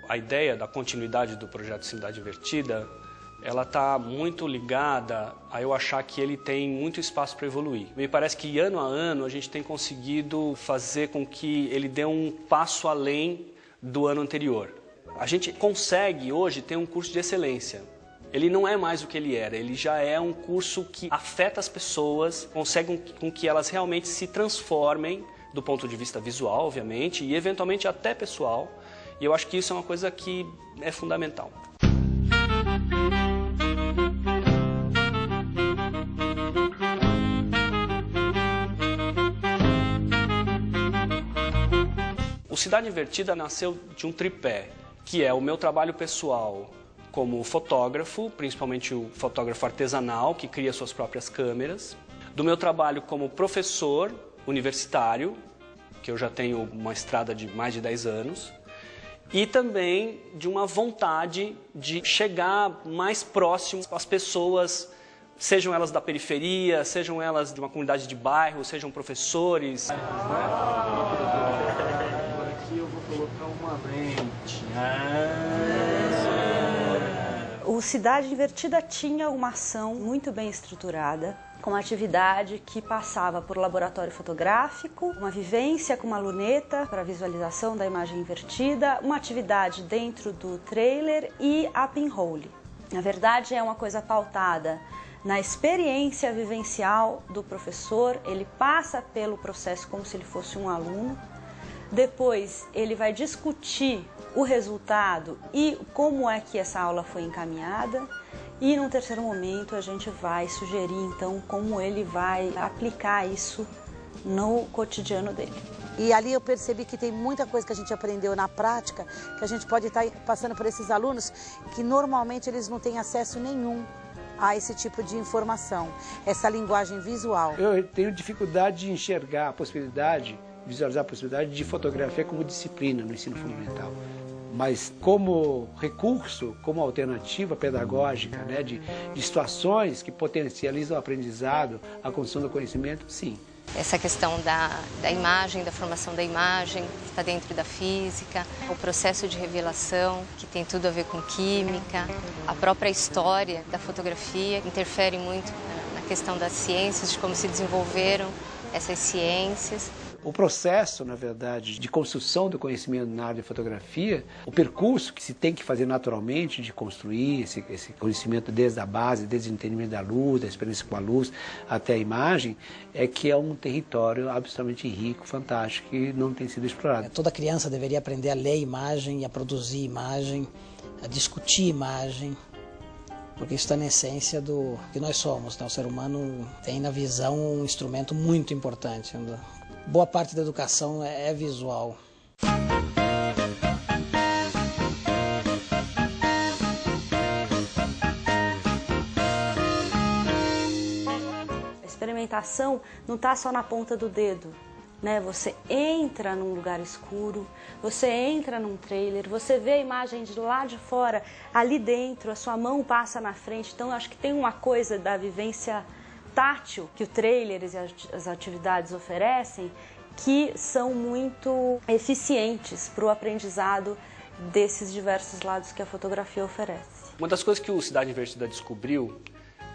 A ideia da continuidade do projeto Cidade Invertida, ela está muito ligada a eu achar que ele tem muito espaço para evoluir. Me parece que ano a ano a gente tem conseguido fazer com que ele dê um passo além do ano anterior. A gente consegue hoje ter um curso de excelência. Ele não é mais o que ele era, ele já é um curso que afeta as pessoas, consegue com que elas realmente se transformem do ponto de vista visual, obviamente, e eventualmente até pessoal. E eu acho que isso é uma coisa que é fundamental. O Cidade Invertida nasceu de um tripé, que é o meu trabalho pessoal como fotógrafo, principalmente o fotógrafo artesanal, que cria suas próprias câmeras, do meu trabalho como professor universitário, que eu já tenho uma estrada de mais de 10 anos, e também de uma vontade de chegar mais próximo às pessoas, sejam elas da periferia, sejam elas de uma comunidade de bairro, sejam professores. Aqui eu vou colocar uma lente. O Cidade Invertida tinha uma ação muito bem estruturada, com uma atividade que passava por laboratório fotográfico, uma vivência com uma luneta para visualização da imagem invertida, uma atividade dentro do trailer e a pinhole. Na verdade, é uma coisa pautada na experiência vivencial do professor, ele passa pelo processo como se ele fosse um aluno, depois ele vai discutir o resultado e como é que essa aula foi encaminhada. E num terceiro momento a gente vai sugerir então como ele vai aplicar isso no cotidiano dele. E ali eu percebi que tem muita coisa que a gente aprendeu na prática, que a gente pode estar passando por esses alunos que normalmente eles não têm acesso nenhum a esse tipo de informação, essa linguagem visual. Eu tenho dificuldade de enxergar a possibilidade, visualizar a possibilidade de fotografia como disciplina no ensino fundamental. Mas como recurso, como alternativa pedagógica, né, de situações que potencializam o aprendizado, a construção do conhecimento, sim. Essa questão da imagem, da formação da imagem, que está dentro da física, o processo de revelação, que tem tudo a ver com química, a própria história da fotografia, interfere muito na questão das ciências, de como se desenvolveram essas ciências. O processo, na verdade, de construção do conhecimento na área de fotografia, o percurso que se tem que fazer naturalmente de construir esse conhecimento desde a base, desde o entendimento da luz, da experiência com a luz, até a imagem, é que é um território absolutamente rico, fantástico, que não tem sido explorado. Toda criança deveria aprender a ler imagem, a produzir imagem, a discutir imagem, porque isso está na essência do que nós somos, né? O ser humano tem na visão um instrumento muito importante. Boa parte da educação é visual. A experimentação não está só na ponta do dedo, né? Você entra num lugar escuro, você entra num trailer, você vê a imagem de lá de fora, ali dentro, a sua mão passa na frente. Então, eu acho que tem uma coisa da vivência tátil que o trailer e as atividades oferecem que são muito eficientes para o aprendizado desses diversos lados que a fotografia oferece. Uma das coisas que o Cidade Invertida descobriu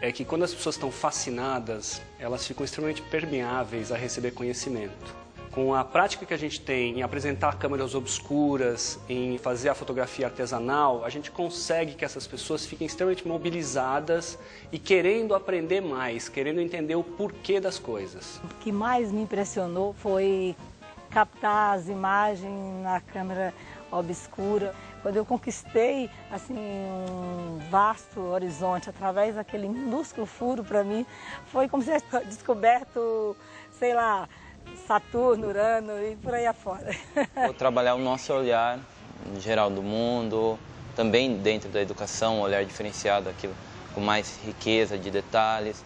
é que quando as pessoas estão fascinadas, elas ficam extremamente permeáveis a receber conhecimento. Com a prática que a gente tem em apresentar câmeras obscuras, em fazer a fotografia artesanal, a gente consegue que essas pessoas fiquem extremamente mobilizadas e querendo aprender mais, querendo entender o porquê das coisas. O que mais me impressionou foi captar as imagens na câmera obscura. Quando eu conquistei assim, um vasto horizonte através daquele minúsculo furo, para mim, foi como se eu tivesse descoberto, sei lá, Saturno, Urano e por aí afora. Vou trabalhar o nosso olhar em geral do mundo, também dentro da educação, um olhar diferenciado, aquilo com mais riqueza de detalhes.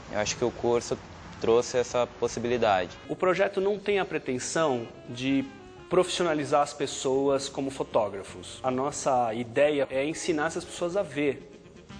Eu acho que o curso trouxe essa possibilidade. O projeto não tem a pretensão de profissionalizar as pessoas como fotógrafos. A nossa ideia é ensinar essas pessoas a ver,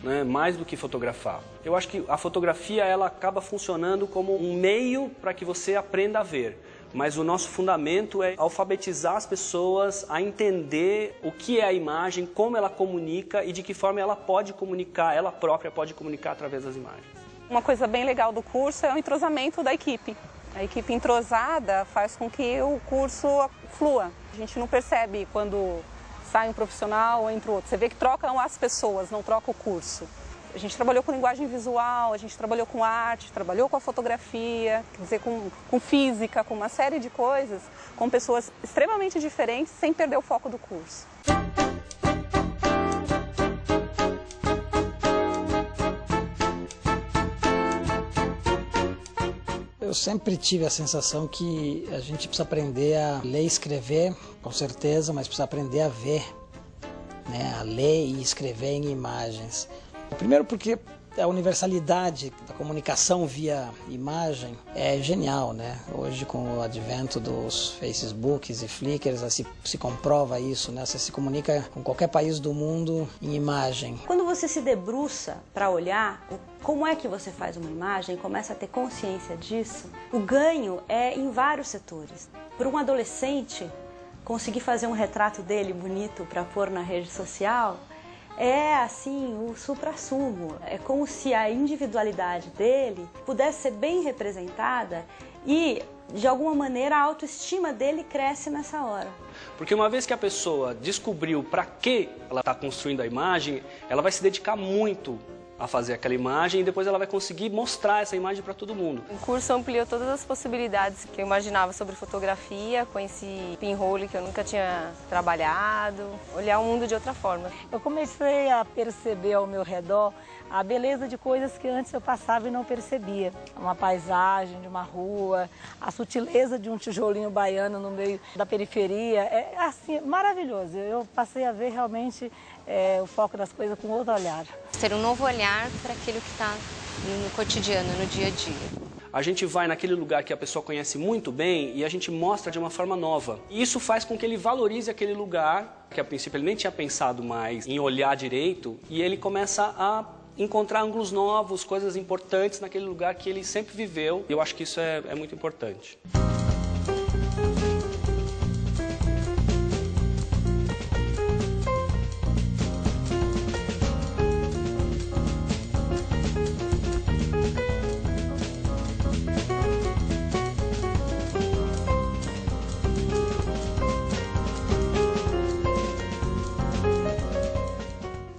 né, mais do que fotografar. Eu acho que a fotografia ela acaba funcionando como um meio para que você aprenda a ver. Mas o nosso fundamento é alfabetizar as pessoas a entender o que é a imagem, como ela comunica e de que forma ela pode comunicar, ela própria pode comunicar através das imagens. Uma coisa bem legal do curso é o entrosamento da equipe. A equipe entrosada faz com que o curso flua. A gente não percebe quando sai um profissional ou entra outro. Você vê que trocam as pessoas, não troca o curso. A gente trabalhou com linguagem visual, a gente trabalhou com arte, trabalhou com a fotografia, quer dizer, com física, com uma série de coisas, com pessoas extremamente diferentes, sem perder o foco do curso. Eu sempre tive a sensação que a gente precisa aprender a ler e escrever, com certeza, mas precisa aprender a ver, né? A ler e escrever em imagens. Primeiro porque a universalidade da comunicação via imagem é genial, né? Hoje, com o advento dos Facebooks e Flickrs, se comprova isso, né? Você se comunica com qualquer país do mundo em imagem. Quando você se debruça para olhar como é que você faz uma imagem, começa a ter consciência disso, o ganho é em vários setores. Para um adolescente, conseguir fazer um retrato dele bonito para pôr na rede social é, assim, o suprassumo. É como se a individualidade dele pudesse ser bem representada e, de alguma maneira, a autoestima dele cresce nessa hora. Porque uma vez que a pessoa descobriu para que ela está construindo a imagem, ela vai se dedicar muito a fazer aquela imagem e depois ela vai conseguir mostrar essa imagem para todo mundo. O curso ampliou todas as possibilidades que eu imaginava sobre fotografia, conheci pinhole que eu nunca tinha trabalhado, olhar o mundo de outra forma. Eu comecei a perceber ao meu redor a beleza de coisas que antes eu passava e não percebia. Uma paisagem de uma rua, a sutileza de um tijolinho baiano no meio da periferia, é assim, maravilhoso. Eu passei a ver realmente o foco das coisas com outro olhar. Ter um novo olhar para aquilo que está no cotidiano, no dia a dia. A gente vai naquele lugar que a pessoa conhece muito bem e a gente mostra de uma forma nova. E isso faz com que ele valorize aquele lugar, que a princípio ele nem tinha pensado mais em olhar direito, e ele começa a encontrar ângulos novos, coisas importantes naquele lugar que ele sempre viveu. E eu acho que isso é muito importante.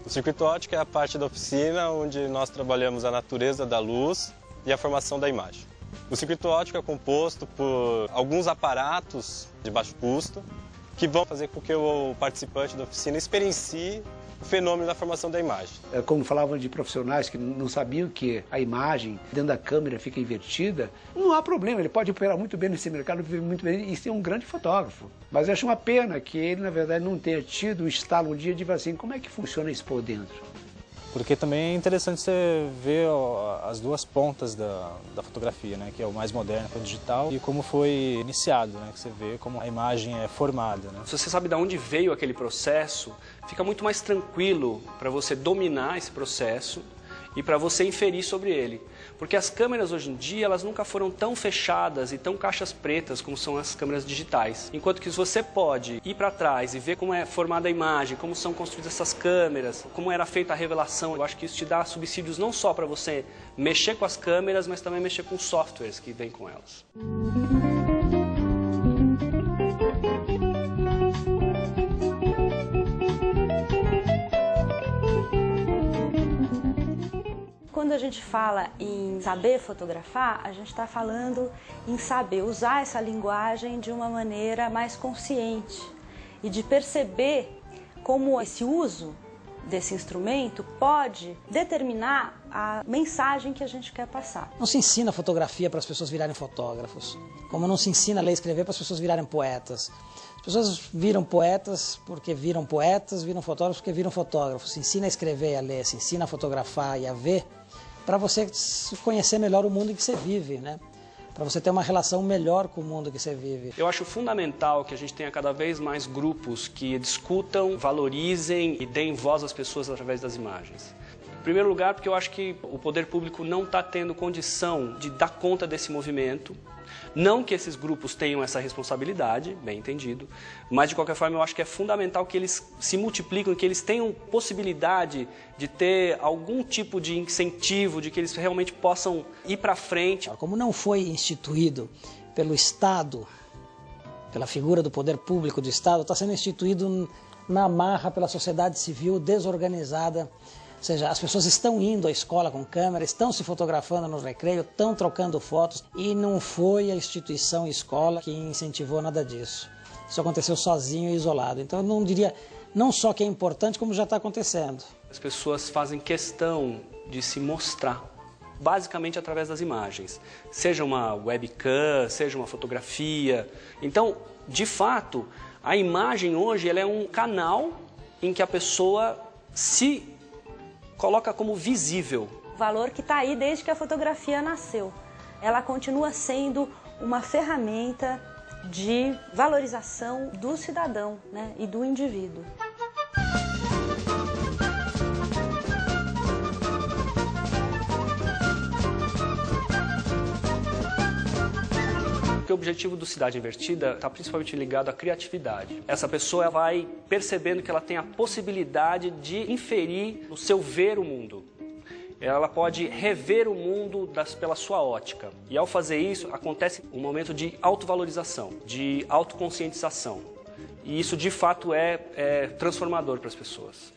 O circuito óptico é a parte da oficina onde nós trabalhamos a natureza da luz e a formação da imagem. O circuito óptico é composto por alguns aparatos de baixo custo que vão fazer com que o participante da oficina experiencie o fenômeno da formação da imagem. Como falavam de profissionais que não sabiam que a imagem dentro da câmera fica invertida, não há problema, ele pode operar muito bem nesse mercado, viver muito bem e ser um grande fotógrafo. Mas eu acho uma pena que ele, na verdade, não tenha tido o estalo um dia de ver assim, como é que funciona isso por dentro? Porque também é interessante você ver as duas pontas da fotografia, né? Que é o mais moderno, que é o digital, e como foi iniciado, né? Que você vê como a imagem é formada, né? Se você sabe de onde veio aquele processo, fica muito mais tranquilo para você dominar esse processo e para você inferir sobre ele. Porque as câmeras hoje em dia, elas nunca foram tão fechadas e tão caixas pretas como são as câmeras digitais. Enquanto que você pode ir para trás e ver como é formada a imagem, como são construídas essas câmeras, como era feita a revelação, eu acho que isso te dá subsídios não só para você mexer com as câmeras, mas também mexer com os softwares que vêm com elas. Quando a gente fala em saber fotografar, a gente está falando em saber usar essa linguagem de uma maneira mais consciente e de perceber como esse uso desse instrumento pode determinar a mensagem que a gente quer passar. Não se ensina fotografia para as pessoas virarem fotógrafos, como não se ensina a ler e escrever para as pessoas virarem poetas. As pessoas viram poetas porque viram poetas, viram fotógrafos porque viram fotógrafos. Se ensina a escrever e a ler, se ensina a fotografar e a ver para você conhecer melhor o mundo em que você vive, né? Para você ter uma relação melhor com o mundo que você vive. Eu acho fundamental que a gente tenha cada vez mais grupos que discutam, valorizem e deem voz às pessoas através das imagens. Em primeiro lugar, porque eu acho que o poder público não está tendo condição de dar conta desse movimento. Não que esses grupos tenham essa responsabilidade, bem entendido, mas de qualquer forma eu acho que é fundamental que eles se multipliquem, que eles tenham possibilidade de ter algum tipo de incentivo, de que eles realmente possam ir para frente. Como não foi instituído pelo Estado, pela figura do poder público do Estado, está sendo instituído na marra pela sociedade civil desorganizada. Ou seja, as pessoas estão indo à escola com câmera, estão se fotografando no recreio, estão trocando fotos e não foi a instituição escola que incentivou nada disso. Isso aconteceu sozinho e isolado. Então eu não diria não só que é importante, como já está acontecendo. As pessoas fazem questão de se mostrar, basicamente através das imagens. Seja uma webcam, seja uma fotografia. Então, de fato, a imagem hoje ela é um canal em que a pessoa se coloca como visível. O valor que está aí desde que a fotografia nasceu. Ela continua sendo uma ferramenta de valorização do cidadão, né, e do indivíduo. O objetivo do Cidade Invertida está principalmente ligado à criatividade. Essa pessoa vai percebendo que ela tem a possibilidade de inferir o seu ver o mundo. Ela pode rever o mundo pela sua ótica. E ao fazer isso, acontece um momento de autovalorização, de autoconscientização. E isso, de fato, é transformador para as pessoas.